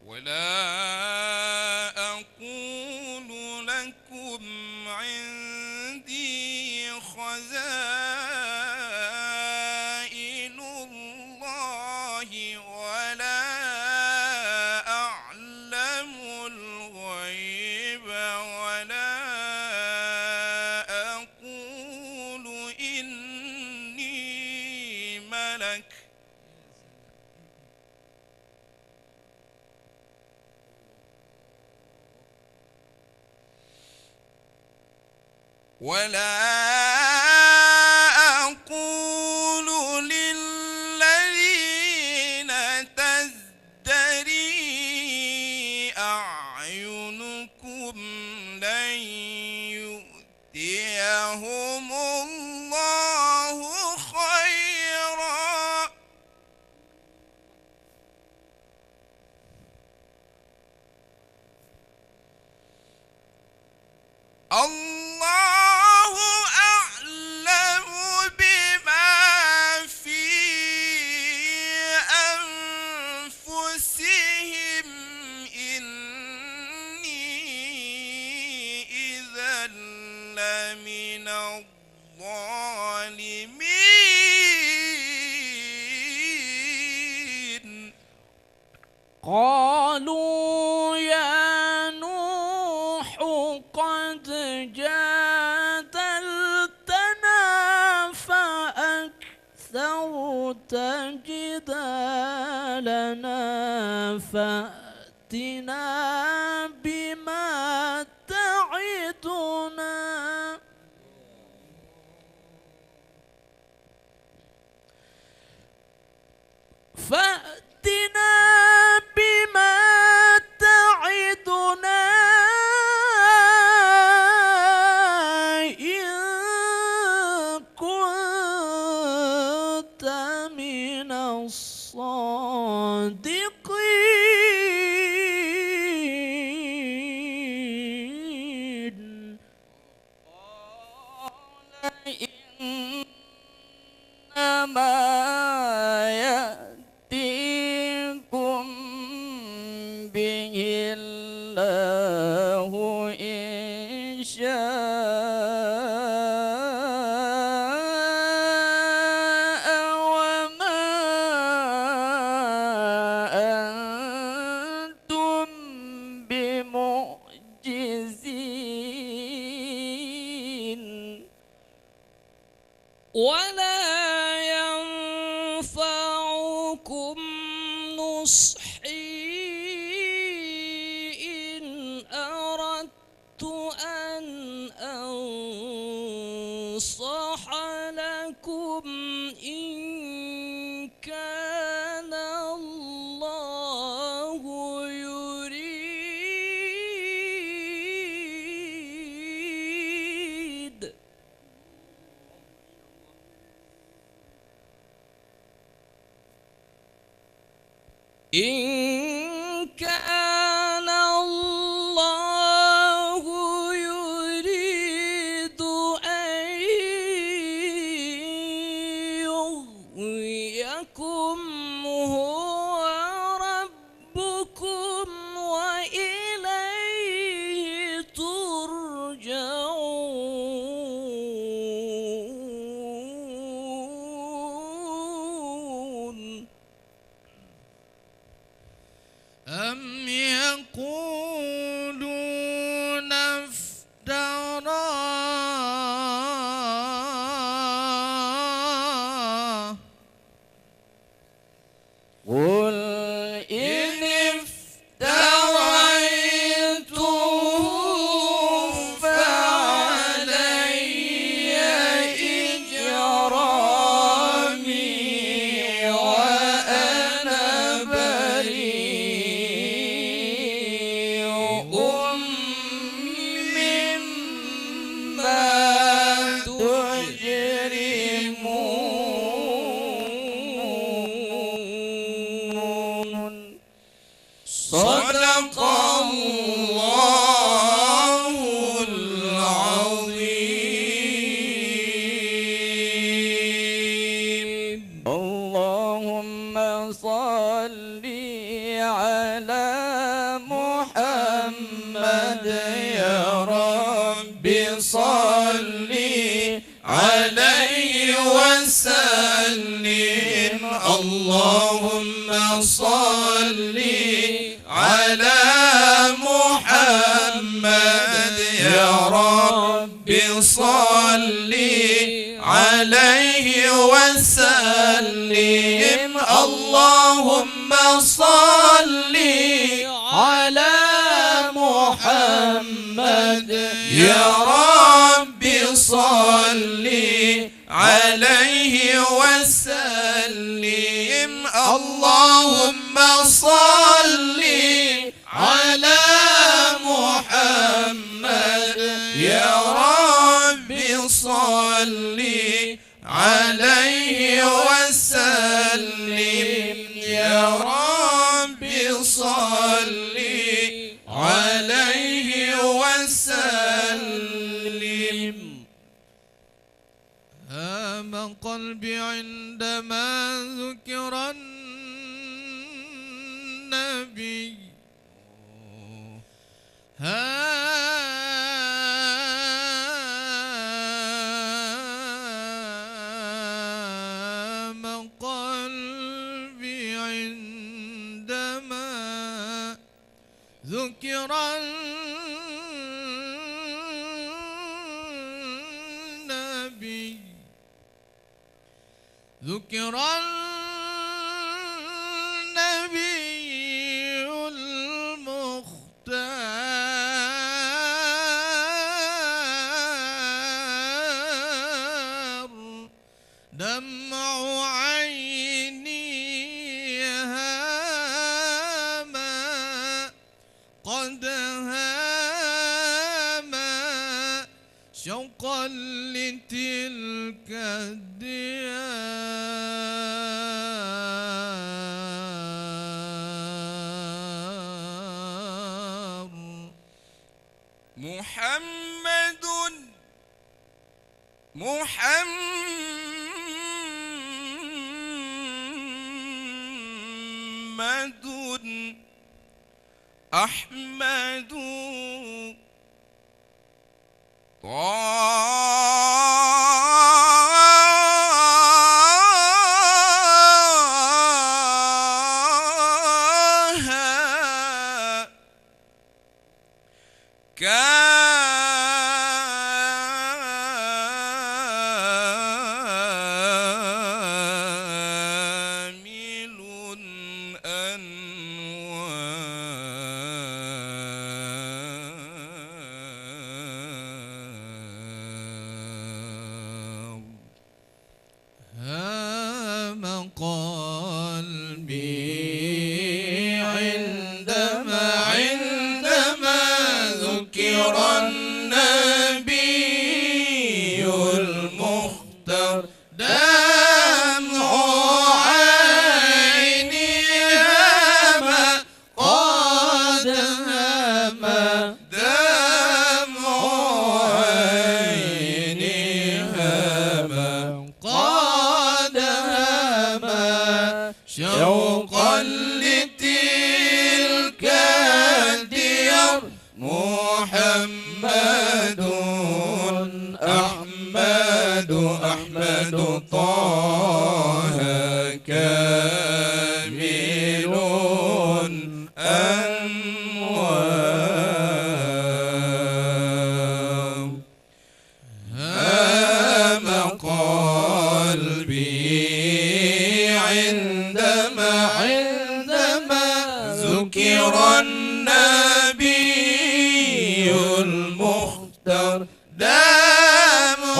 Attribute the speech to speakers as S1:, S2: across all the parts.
S1: ولا أقول لكم عندي خزائن الله ولا أعلم الغيب ولا أقول إني ملك ولا أقول للذين تزدري أعينكم لن يؤتيهم الله خيرا الله أعلم بما في أنفسهم إني إذا لمن الظالمين
S2: قالوا يا نوح قد جادلتنا فأكثرت جدالنا فأتنا بما تعدنا إن كنت من الصادقين قال إنما يأتيكم به الله إن شاء وما أنتم بمعجزين ولا ينفعكم نصحي إن أردت أن أنصح لكم إن كان الله يريد إن كان الله يريد أن يغويكم هو ربكم وإليه ترجعون أم يقولون افتراه قل إن افتريته فعلي إجرامي وأنا بريء مما تجرمون صدق الله العظيم اللهم صل على محمد يا رب صل عليه وسلم اللهم صل على محمد يا رب صل عليه وسلم اللهم صل على محمد يا رب صل عليه وسلم اللهم صل على محمد يا رب صل عليه وسلم يا رب صل عليه وسلم هام قلبي عندما ذكر النبي هام قلبي عندما ذكر النبي ذكر النبي المختار دمع عيني هاما قد هاما شوقا لتلك الديار
S1: محمد أحمد
S2: قلبي عندما ذكر النبي المختار دمع عيني هما قد هما دمع عيني هما قد هما شوقا لتلك الديار محمد أحمد طه كامل أنوار هام قلبي عندما ذكر النبي المختار دمع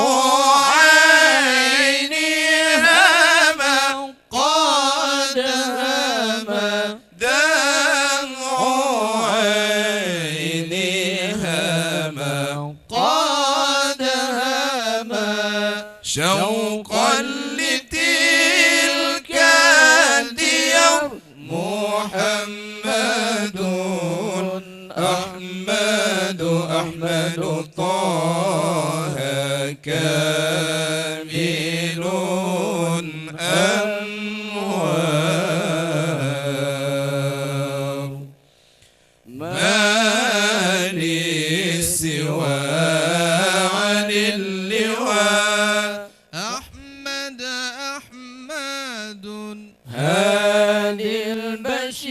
S2: عيني هما قد هما دمع عيني هما قد هما شوقا لتلك الديار محمد أحمد طه كامل أنوار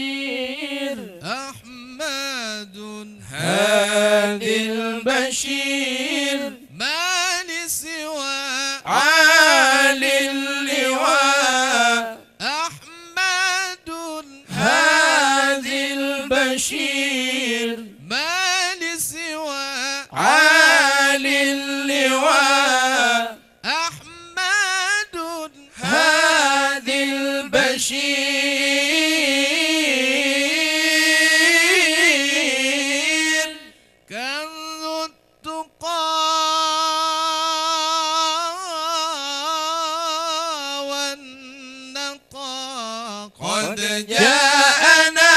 S2: البشير
S1: أحمد
S2: هادي البشير
S1: ما لسوى
S2: عالي اللواء
S1: أحمد
S2: هادي البشير
S1: ما لسوى
S2: عالي اللواء
S1: أحمد
S2: هادي البشير
S1: كنز التقى والنقى
S2: قد جاءنا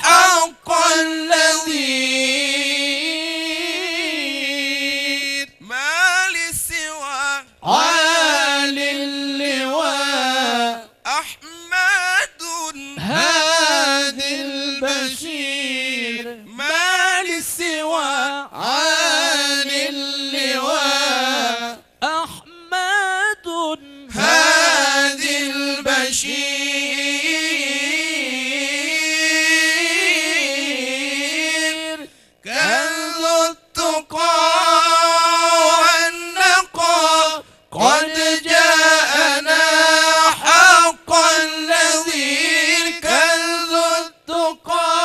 S2: حق الذي
S1: ما لسوى
S2: عالي اللواء
S1: أحمد
S2: هادي البشير
S1: ما لسوى
S2: عالي اللواء
S3: أحمد
S2: هادي البشير كنز التقى والنقى قد جاءنا حق الذي كنز التقى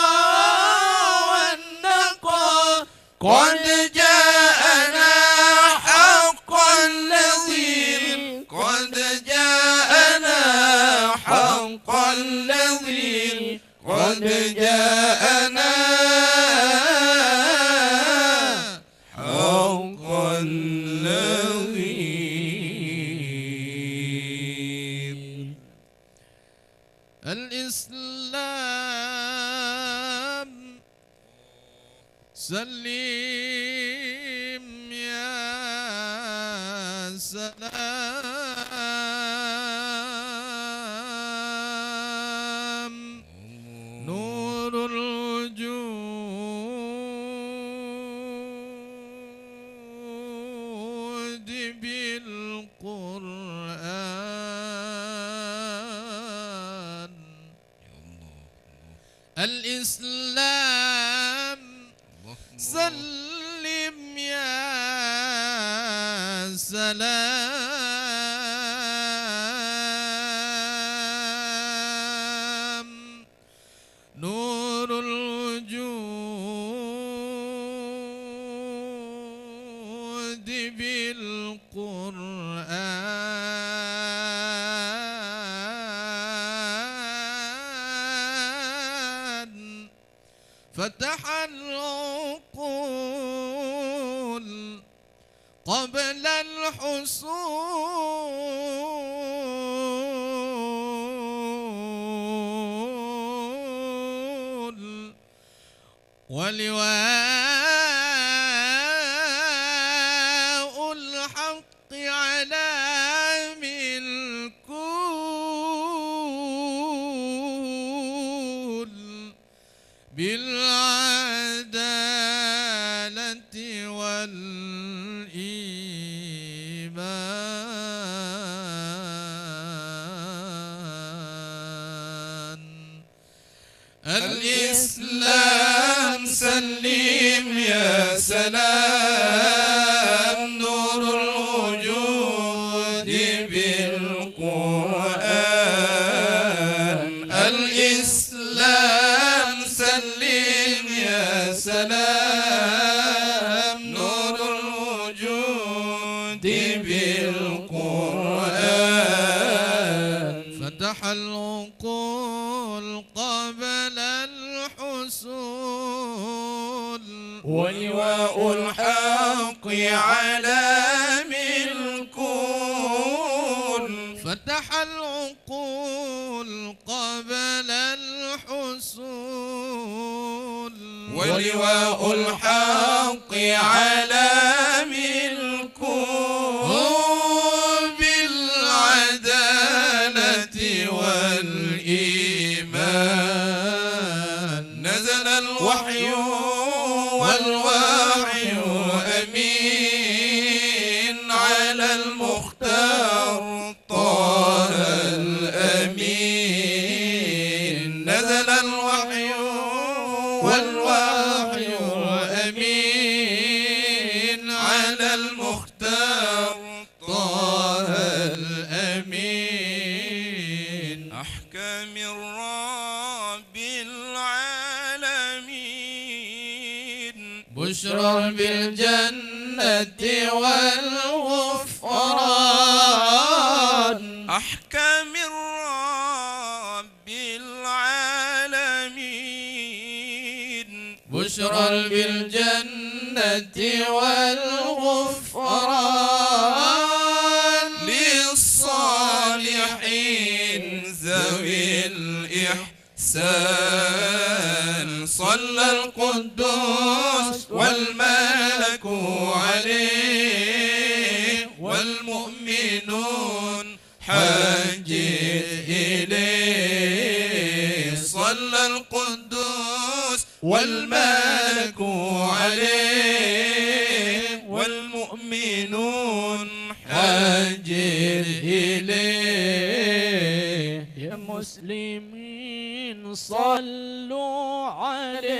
S2: والنقى قد جاءنا حق الذي قد جاءنا حق الذي قد جاءنا حق الذي
S1: الإسلام سلم يا سلام نور الوجود بالقرآن الإسلام سلم يا سلام نور الوجود بالقرآن فتح العقول قبل الحصول ولواء الحق علام الكل بالعدالة والإيمان
S2: الإسلام سلم يا سلام نور الوجود بالقرآن الإسلام سلم يا سلام نور الوجود بالقرآن
S1: فتح العقول قبل الحصول
S2: ولواء الحق علام الكون
S1: فتح العقول قبل الحصول
S2: ولواء الحق علام الكون بالعدالة والإيمان نزل الوحي والوحي أمين على المختار طه الأمين نزل الوحي الوحي
S1: والوحي أمين
S2: على المختار
S1: طه الأمين
S2: أحكام الرب العالمين
S1: بشرى بالجنة والغفران
S2: أحكام الرب العالمين
S1: بشرى بالجنة والغفران
S2: للصالحين ذوي الإحسان صلى القدوس والملك عليه والمؤمنون حج إليه صلى القدوس والملك عليه والمؤمنون حج
S1: إليه
S3: يا مسلمين صلوا عليه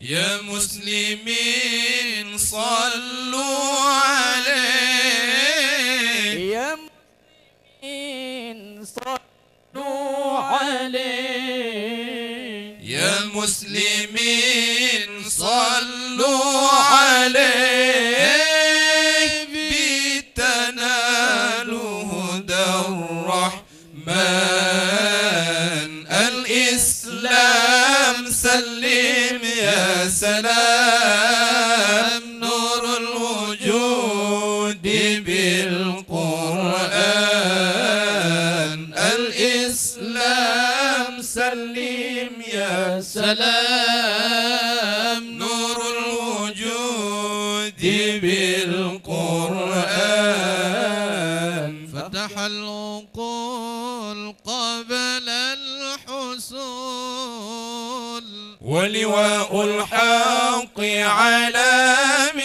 S2: يا مسلمين صلوا عليه
S3: يا مسلمين صلوا عليه
S2: يا مسلمين صلوا عليه بتنالوا هدى الرحمن الإسلام سلم يا سلام نور الوجود بالقرآن الإسلام سلم يا
S1: سلام
S2: نور الوجود بالقرآن
S1: فتح العقول قبل الحصول
S2: ولواء الحق علام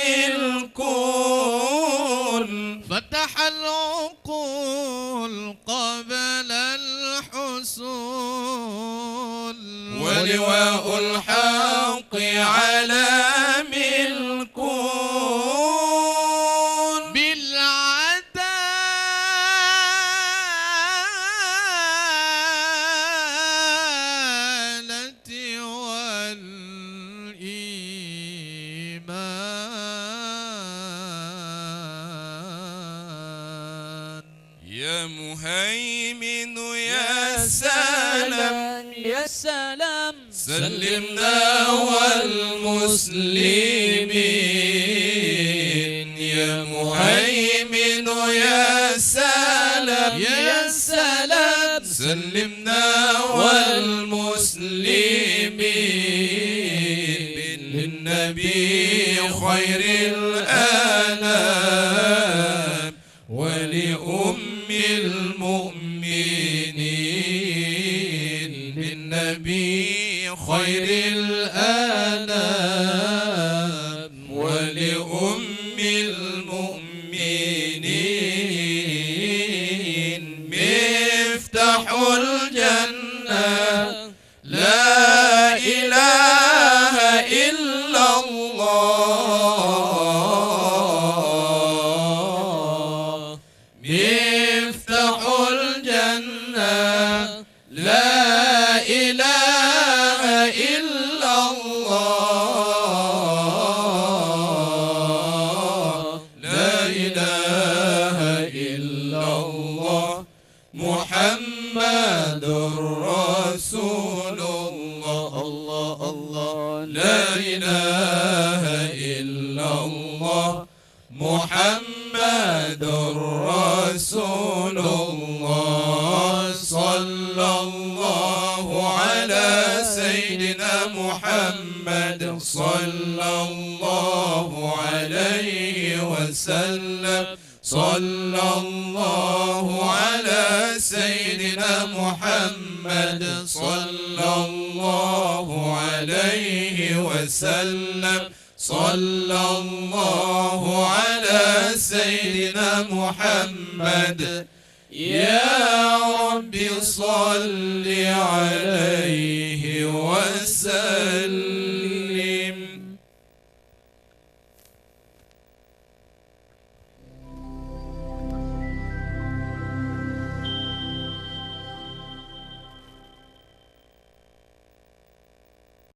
S2: الكون
S1: فتح العقول قبل الحصول
S2: ولواء الحق علام الكون
S1: بالعدالة والإيمان
S2: يا مهيمن يا سلام
S3: يا سلام
S2: سلمنا والمسلمين يا مهيمن يا سلام
S1: يا سلام
S2: سلمنا والمسلمين للنبي خير الأنام ولأم المؤمنين للنبي خير الأنام ولأم المؤمنين مفتاح الجنة لا إله إلا الله مفتاح الجنة لا إله إلا الله لا إله إلا الله محمد رسول الله الله الله لا إله إلا الله محمد رسول الله صلى الله على سيدنا محمد صلى الله عليه وسلم صلى الله على سيدنا محمد صلى الله عليه وسلم صلى الله على سيدنا محمد يا رب صل عليه وسلم